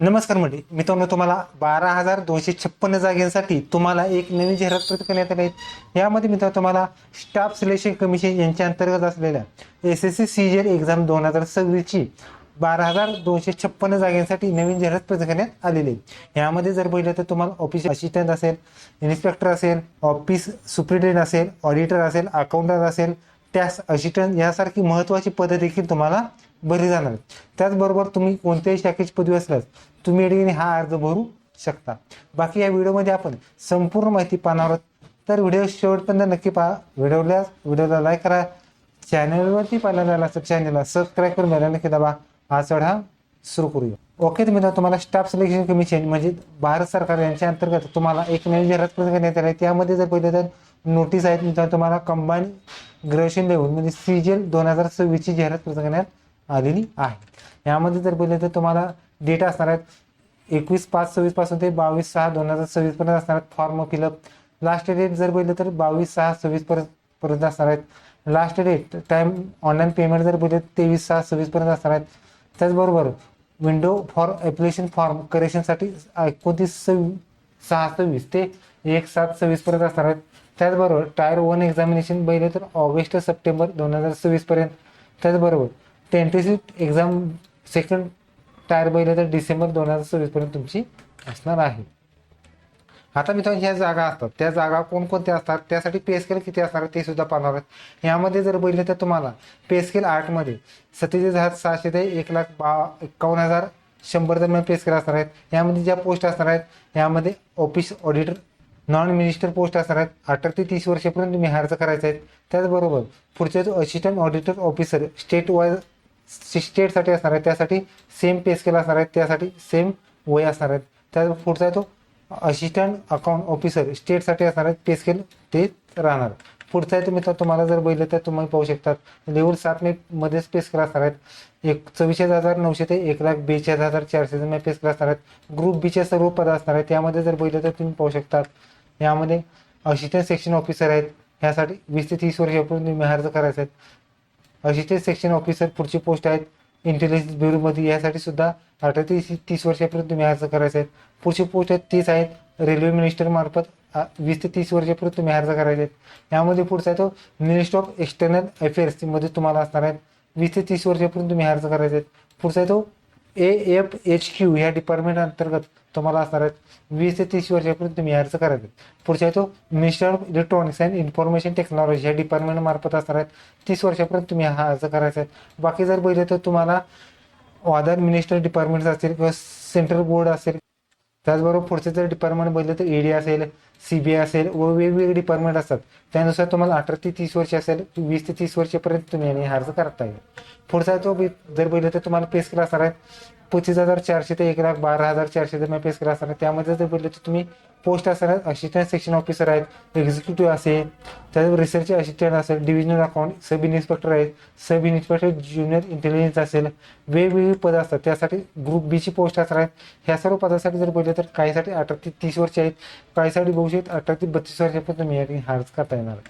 नमस्कार मंडळी, मित्रांनो तुम्हाला 12,256 जागांसाठी तुम्हाला एक नवीन जाहिरात प्रसिद्ध करण्यात आली आहे। यामध्ये मित्रांनो तुम्हाला स्टाफ सिलेक्शन कमिशन यांच्या अंतर्गत असलेल्या SSC CGL एक्झाम 2026 ची 12,256 जागांसाठी नवीन जाहिरात प्रसिद्ध करण्यात आलेली आहे। यामध्ये जर पाहिलं तर तुम्हाला ऑफिस असिस्टंट असेल, इन्स्पेक्टर असेल, ऑफिस सुपरिटेंडेंट असेल, ऑडिटर असेल, अकाउंटंट असेल, टॅक्स असिस्टंट यासारखी महत्त्वाची पदे देखील तुम्हाला भरली जाणार आहेत। त्याचबरोबर तुम्ही कोणत्याही शाखेची पदवी असल्यास तुम्ही या ठिकाणी हा अर्ज भरू शकता। बाकी या व्हिडिओमध्ये आपण संपूर्ण माहिती पाहणार आहोत, तर व्हिडिओ शेवटपर्यंत नक्की पहा। व्हिडिओला लाईक करा, चॅनलवरती पहिल्यांदा आला तर चॅनलला सबस्क्राईब करून बेल नक्की दाबा। आज चढा सुरू करूया। ओके, तर मित्रांनो तुम्हाला स्टाफ सिलेक्शन कमिशन म्हणजे भारत सरकार यांच्या अंतर्गत तुम्हाला एक नवीन जाहिरात प्रसिद्ध करण्यात आली आहे। त्यामध्ये जर पाहिलं तर नोटीस आहेत मित्रांनो, तुम्हाला कंबाईन ग्रॅज्युएशन लेवल म्हणजे CGL 2026 ची जाहिरात प्रसिद्ध करण्यात आलेली आहे। यामध्ये जर पाहिलं तर तुम्हाला डेट असणार आहेत 21/5/26 पासून ते 22/6/2026 पर्यंत असणार आहेत फॉर्म फिलअप। लास्ट डेट जर पाहिलं तर 22/6/26 पर्यंत असणार आहेत। Last date time online payment जर पाहिलं 23/6/26 पर्यंत असणार आहेत। त्याचबरोबर विंडो फॉर ॲप्लिकेशन फॉर्म करेक्शनसाठी 29/6/26 ते 1/7/26 पर्यंत असणार आहेत। त्याचबरोबर टायर 1 एक्झामिनेशन पाहिलं तर ऑगस्ट-सप्टेंबर 2026 पर्यंत। त्याचबरोबर टेंटेटिव्ह एक्झाम सेकंड टायर पाहिलं तर डिसेंबर 2026 पर्यंत तुमची असणार आहे। आता मित्रांनो ह्या जागा असतात, त्या जागा कोणकोणत्या असतात, त्यासाठी पे स्केल किती असणार ते सुद्धा पाहणार आहोत। यामध्ये जर पाहिलं तर तुम्हाला पे स्केल 8 मध्ये 47,700 ते 1,51,100 दरम्यान पे स्केल असणार आहेत। यामध्ये ज्या पोस्ट असणार आहेत यामध्ये office auditor non minister post असणार आहेत। 18 ते 30 वर्षापर्यंत तुम्ही अर्ज करायचे आहेत। त्याचबरोबर पुढचा जो असिस्टंट ऑडिटर ऑफिसर स्टेटसाठी असणार आहे, त्यासाठी सेम पे स्केल असणार आहे, त्यासाठी सेम वय असणार आहेत। त्याच पुढचा तो असिस्टंट अकाउंट ऑफिसर स्टेटसाठी असणार आहे, पे स्केल ते राहणार। पुढचा आहे मित्र तुम्हाला जर बघितलं तर तुम्ही पाहू शकतात लेवल 7 मध्येच पे स्केल असणार आहेत। 24,900 ते 1,42,400 पे स्केल असणार आहेत। ग्रुप बीचे सर्व पद असणार आहेत। त्यामध्ये जर बघितलं तर तुम्ही पाहू शकतात यामध्ये असिस्टंट सेक्शन ऑफिसर आहेत, ह्यासाठी 20 ते 30 वर्षापर्यंत तुम्ही अर्ज करायचे आहेत। असिस्टंट सेक्शन ऑफिसर पुढची पोस्ट आहेत इंटेलिजन्स ब्युरोमध्ये, यासाठी सुद्धा 18 ते 30 वर्षापर्यंत तुम्ही अर्ज करायचे आहेत। पुढची पोस्ट आहेत 30 आहेत रेल्वे मिनिस्टर मार्फत 20 ते 30 वर्षापर्यंत तुम्ही अर्ज करायचे आहेत। यामध्ये पुढचा आहे तो मिनिस्टर ऑफ एक्सटर्नल अफेअर्स मध्ये तुम्हाला असणार आहेत 20 ते 30 वर्षापर्यंत तुम्ही अर्ज करायचे आहेत। पुढचा आहे तो AFHQ या डिपार्टमेंट अंतर्गत तुम्हाला असणार आहेत 20 ते 30 वर्षापर्यंत तुम्ही अर्ज करायचे। पुढचा आहे तो minister of electronics and information technology या डिपार्टमेंट मार्फत असणार आहेत 30 वर्षापर्यंत तुम्ही हा अर्ज करायचा आहे। बाकी जर बघितलं तर तुम्हाला अदर मिनिस्टर डिपार्टमेंट असेल किंवा सेंट्रल बोर्ड असेल, त्याचबरोबर पुढचे जर डिपार्टमेंट बघितलं तर ED असेल, CBI असेल व वेगवेगळे डिपार्टमेंट असतात, त्यानुसार तुम्हाला 18 ते 30 वर्ष असेल 20 ते 30 वर्षापर्यंत तुम्ही अर्ज करता येईल। पुढचा तो जर बघितलं तर तुम्हाला पे स्केल असणार आहे 25,400 ते 1,12,400 दरम्यान पे स्केल असणार आहे। त्यामध्ये जर बघितलं तर तुम्ही पोस्ट असणार आहेत असिस्टंट सेक्शन ऑफिसर आहेत, एक्झिक्युटिव्ह असेल, त्याचबरोबर रिसर्च असिस्टंट असेल, डिव्हिजनल अकाउंट सब इन्स्पेक्टर आहेत, सब इन्स्पेक्टर ज्युनियर इंटेलिजन्स असेल, वेगवेगळी पदं असतात, त्यासाठी ग्रुप बीची पोस्ट असणार आहेत। ह्या सर्व पदासाठी जर बघितलं तर काहीसाठी 18 ते 30 वर्ष आहेत, काहीसाठी बहुतेक 18 ते 32 वर्षापर्यंत तुम्ही या ठिकाणी अर्ज करता येणार आहे।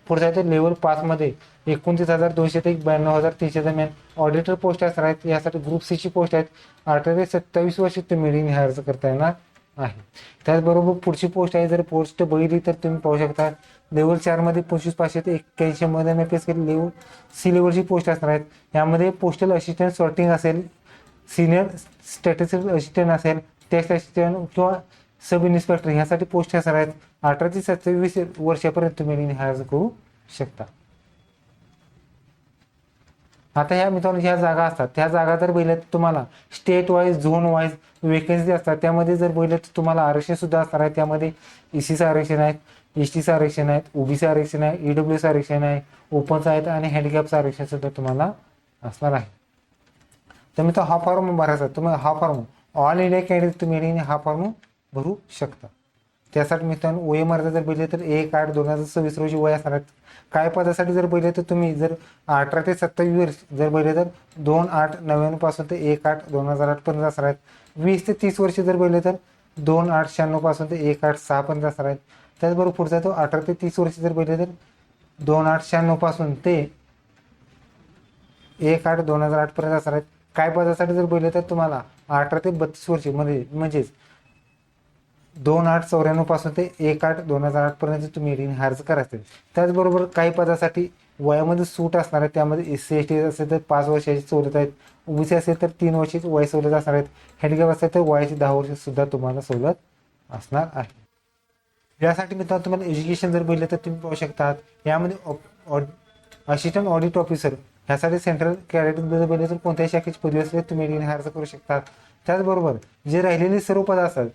पुढचा आहे तर लेवल 5 मध्ये 29,200 ते 92,300 दरम्यान ऑडिटर पोस्ट असणार आहेत। यासाठी ग्रुप C ची पोस्ट आहेत 18 ते 27 वर्ष तुम्ही अर्ज करता येणार आहे। त्याचबरोबर पुढची पोस्ट आहे जर पोस्ट बघितली तर तुम्ही पाहू शकता लेवल 4 मध्ये 25,500 ते 81 मध्ये पे स्केल लेवल C लेवलची पोस्ट असणार आहेत। यामध्ये पोस्टल असिस्टंट सॉर्टिंग असेल, सिनियर स्टॅटिस्टिकल असिस्टंट असेल, टेक्स्ट असिस्टंट किंवा सब इन्स्पेक्टर ह्यासाठी पोस्ट असणार आहेत। 18 ते 27 वर्षापर्यंत तुम्ही अर्ज करू शकता। आता ह्या मित्रांनो ज्या जागा असतात त्या जागा जर बघितल्या तर तुम्हाला state wise zone wise vacancy असतात। त्यामध्ये जर बघितलं तर तुम्हाला आरक्षण सुद्धा असणार आहे। त्यामध्ये ECचं आरक्षण आहेत, STचं आरक्षण आहेत, OBC आरक्षण आहे, EWS आरक्षण आहे, ओपनचं आहेत आणि हँडिकॅपचं आरक्षण सुद्धा तुम्हाला असणार आहे। तर मित्र हा फॉर्म भरायचा, तुम्ही हा फॉर्म ऑल इंडिया कॅन्डिडेट तुम्ही हा फॉर्म भरू शकता। त्यासाठी मित्रांनो OMR जर बघितले तर 1/8/2026 रोजी वय असणार आहेत। काय पदासाठी जर बघितले तर तुम्ही जर 18 ते 27 वर्ष जर बघितले तर 2/8/99 पासून ते 1/8/2008 पर्यंत असणार आहेत। 20 ते 30 वर्ष जर बघितले तर 2/8/96 पासून ते 1/8/6 पर्यंत असणार आहेत। त्याचबरोबर पुढचा तो 18 ते 30 वर्ष जर बघितले तर 2/8/96 पासून ते 1/8/2008 पर्यंत असणार आहेत। काय पदासाठी जर बघितले तर तुम्हाला 18 ते 32 वर्षे मध्ये म्हणजेच 2/8/94 पासून ते 1/8/2008 पर्यंत तुम्ही अर्ज करायचे. त्याचबरोबर काही पदासाठी वयामध्ये सूट असणार आहे. त्यामध्ये SC/ST असेल तर 5 वर्षाची सवलत आहेत, OBC असेल तर 3 वर्षाची वय सवलत असणार आहेत, हँडिकॅप असेल तर वयाची 10 वर्ष सुद्धा तुम्हाला सवलत असणार आहे. यासाठी मित्रांनो तुम्हाला एज्युकेशन जर बघितलं तर तुम्ही पाहू शकता यामध्ये असिस्टंट ऑडिट ऑफिसर ह्यासाठी सेंट्रल कॅडेट जर बघितलं तर कोणत्याही शाखेची पदवी असली तुम्ही अर्ज करू शकता. त्याचबरोबर जे राहिलेली सर्व पदं असतात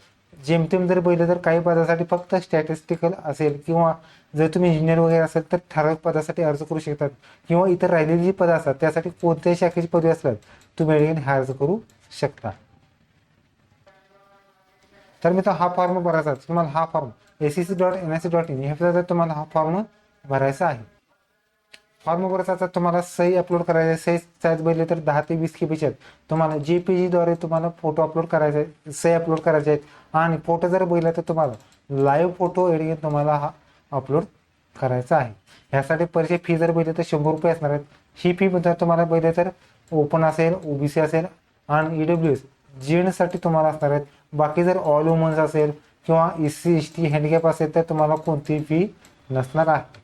जेमतेम जर बघितलं तर काही पदासाठी फक्त स्टॅटिस्टिकल असेल किंवा जर तुम्ही इंजिनियर वगैरे असेल तर ठराविक पदासाठी अर्ज करू शकतात किंवा इतर राहिलेली जी पदं असतात त्यासाठी कोणत्याही शाखेची पदवी असल्यास तुम्ही अर्ज करू शकता. तर मित्र हा फॉर्म भरायचा तुम्हाला हा फॉर्म acc.nic.in हे तुम्हाला हा फॉर्म भरायचा आहे. फॉर्म भरायचा तुम्हाला सही अपलोड करायचे. सही साईज बघितले तर 10 ते 20 KB आहेत. तुम्हाला JPG द्वारे तुम्हाला फोटो अपलोड करायचे आहेत, सही अपलोड करायचे आहेत आणि फोटो जर बघितला तर तुम्हाला लाईव्ह फोटो एडिट तुम्हाला हा अपलोड करायचा आहे. यासाठी परीक्षे फी जर बघितली तर 100 रुपये असणार आहेत. ही फी जर तुम्हाला बघितलं तर ओपन असेल, OBC असेल आणि EWS जेंट्ससाठी तुम्हाला असणार आहेत. बाकी जर ऑल वुमन्स असेल किंवा SC/ST हँडिकॅप असेल तर तुम्हाला कोणतीही फी नसणार आहे.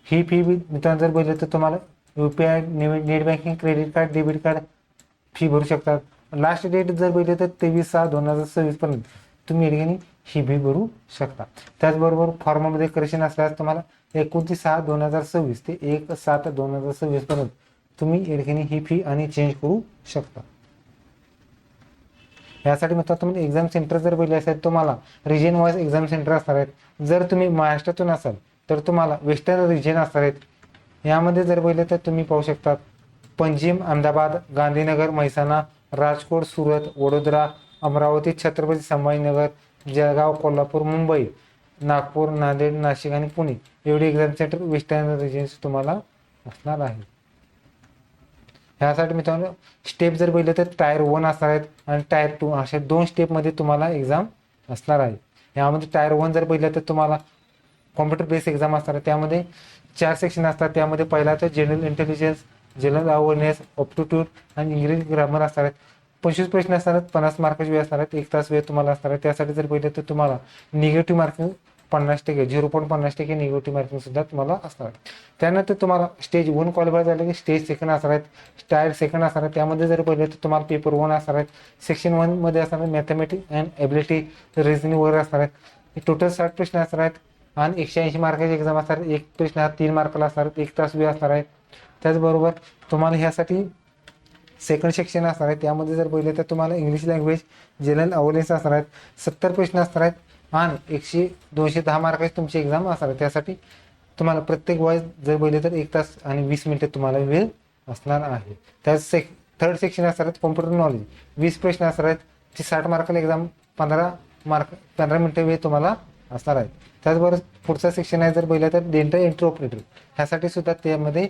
ही फी मित्रांनो जर बघितलं तर तुम्हाला UPI, net banking, credit card, debit card fee भरू शकतात. लास्ट डेट जर बघितलं तर 23/6/2026 पर्यंत तुम्ही या ठिकाणी ही फी भरू शकता. त्याचबरोबर फॉर्ममध्ये करेक्शन असल्यास तुम्हाला 29/6/2026 ते 1/7/2026 पर्यंत तुम्ही या ठिकाणी ही फी आणि चेंज करू शकता. यासाठी मित्रांनो तुम्ही एक्झाम सेंटर जर बघितले असेल तुम्हाला रिजन वाईज एक्झाम सेंटर असणार आहेत. जर तुम्ही महाराष्ट्रातून असाल तर तुम्हाला वेस्टर्न रिजन असणार आहेत. यामध्ये जर बघितलं तर तुम्ही पाहू शकता पंजीम, अहमदाबाद, गांधीनगर, म्हैसाणा, राजकोट, सुरत, वडोदरा, अमरावती, छत्रपती संभाजीनगर, जळगाव, कोल्हापूर, मुंबई, नागपूर, नांदेड, नाशिक आणि पुणे एवढे एक्झाम सेंटर वेस्टर्न रिजन्स तुम्हाला असणार आहे. ह्यासाठी मित्रांनो स्टेप जर बघितलं तर टायर 1 असणार आहेत आणि टायर 2 अशा 2 स्टेपमध्ये तुम्हाला एक्झाम असणार आहे. यामध्ये टायर 1 जर बघितलं तर तुम्हाला कॉम्प्युटर बेस एक्झाम असणार आहे. त्यामध्ये 4 सेक्शन असतात. त्यामध्ये पहिला तर जनरल इंटेलिजन्स, जनरल अवेअरनेस, ऑप्टिट्यूड आणि इंग्लिश ग्रामर असणार आहेत. 25 प्रश्न असणार आहेत. 50 मार्काची वेळ असणार आहेत. 1 तास वेळ तुम्हाला असणार आहे. त्यासाठी जर बघितलं तर तुम्हाला निगेटिव्ह मार्किंग 50% 0.50% निगेटिव्ह मार्किंग सुद्धा तुम्हाला असणार आहे. त्यानंतर तुम्हाला स्टेज 1 क्वालिफाय झाले की स्टेज 2 असणार आहेत, टायर 2 असणार आहे. त्यामध्ये जर बघितलं तर तुम्हाला पेपर 1 असणार आहेत. सेक्शन 1 मध्ये असणार मॅथमॅटिक्स अँड एबिलिटी, रिझनिंग वगैरे असणार आहेत. टोटल 60 प्रश्न असणार आहेत आणि 180 मार्काची एक्झाम असणार आहे. एक प्रश्न हा 3 मार्काला असणार आहेत. 1 तास वेळ असणार आहे. त्याचबरोबर तुम्हाला ह्यासाठी सेकंड सेक्शन असणार आहे. त्यामध्ये जर बघितलं तर तुम्हाला इंग्लिश लँग्वेज, जनरल अवेअरनेस असणार आहेत. 70 प्रश्न असणार आहेत आणि 210 मार्काची तुमची एक्झाम असणार आहे. त्यासाठी तुम्हाला प्रत्येक वाईज जर बघितलं तर 1 तास आणि 20 मिनिटे तुम्हाला वेळ असणार आहे. त्याच थर्ड सेक्शन असणार आहेत कॉम्प्युटर नॉलेज, 20 प्रश्न असणार आहेत. ती 60 मार्काला एक्झाम 15 मिनिटे वेळ तुम्हाला असणार आहे. त्याचबरोबर पुढचा सेक्शन आहे जर बघितलं तर डेटा एंट्री ऑपरेटर, ह्यासाठी सुद्धा त्यामध्ये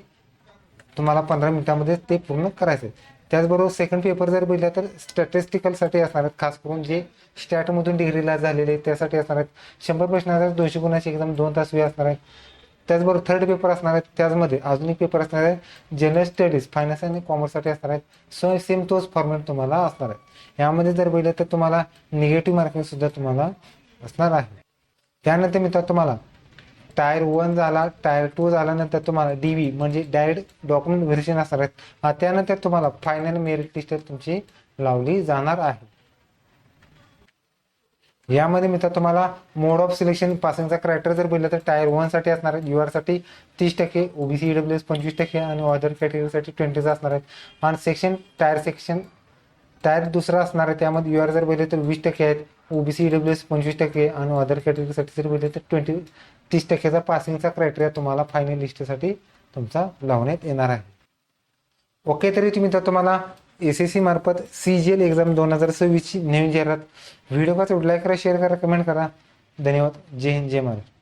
तुम्हाला 15 मिनिटांमध्ये ते पूर्ण करायचं आहे. त्याचबरोबर सेकंड पेपर जर बघितला तर स्टॅटिस्टिकलसाठी असणार आहेत. खास करून जे स्टॅटमधून डिग्रीला झालेले त्यासाठी असणार आहेत. 100 प्रश्न असणार, 200 गुणाची एक्झाम 2 तास वेळ असणार आहे. त्याचबरोबर थर्ड पेपर असणार आहेत. त्याचमध्ये अजून एक पेपर असणार आहे जनरल स्टडीज, फायनान्स आणि कॉमर्ससाठी असणार आहेत. सो सेम तोच फॉर्मॅट तुम्हाला असणार आहे. यामध्ये जर बघितलं तर तुम्हाला निगेटिव्ह मार्किंग सुद्धा तुम्हाला असणार आहे. त्यानंतर मित्रांनो तुम्हाला टायर 1 झाला, टायर 2 झाल्यानंतर तुम्हाला DV म्हणजे डायरेक्ट डॉक्युमेंट व्हेरिफिकेशन असणार आहेत. त्यानंतर तुम्हाला फायनल मेरिट लिस्ट तुमची लावली जाणार आहे. यामध्ये मित्रांनो तुम्हाला मोड ऑफ सिलेक्शन पासिंगचा क्रायटेरिया जर बघितलं तर टायर 1 साठी असणार आहे UR साठी 30%, OBC EWS 25% आणि अदर कॅटेगरीसाठी 20 असणार आहेत. आणि टायर दुसरा असणार आहे. त्यामध्ये UR जर बघितलं तर 20% आहेत, OBC EWS 25% आणि अदर कॅटेगरीसाठी जर बघितलं तर 30%चा पासिंगचा क्रायटेरिया तुम्हाला फायनल लिस्टसाठी तुमचा लावण्यात येणार आहे. ओके, तरी तुम्ही तर तुम्हाला SSC मार्फत CGL एक्झाम 2026 ची नवीन जाहिरात व्हिडिओ का लाईक करा, शेअर करा, कमेंट करा. धन्यवाद. जय हिंद, जय महाराष्ट्र.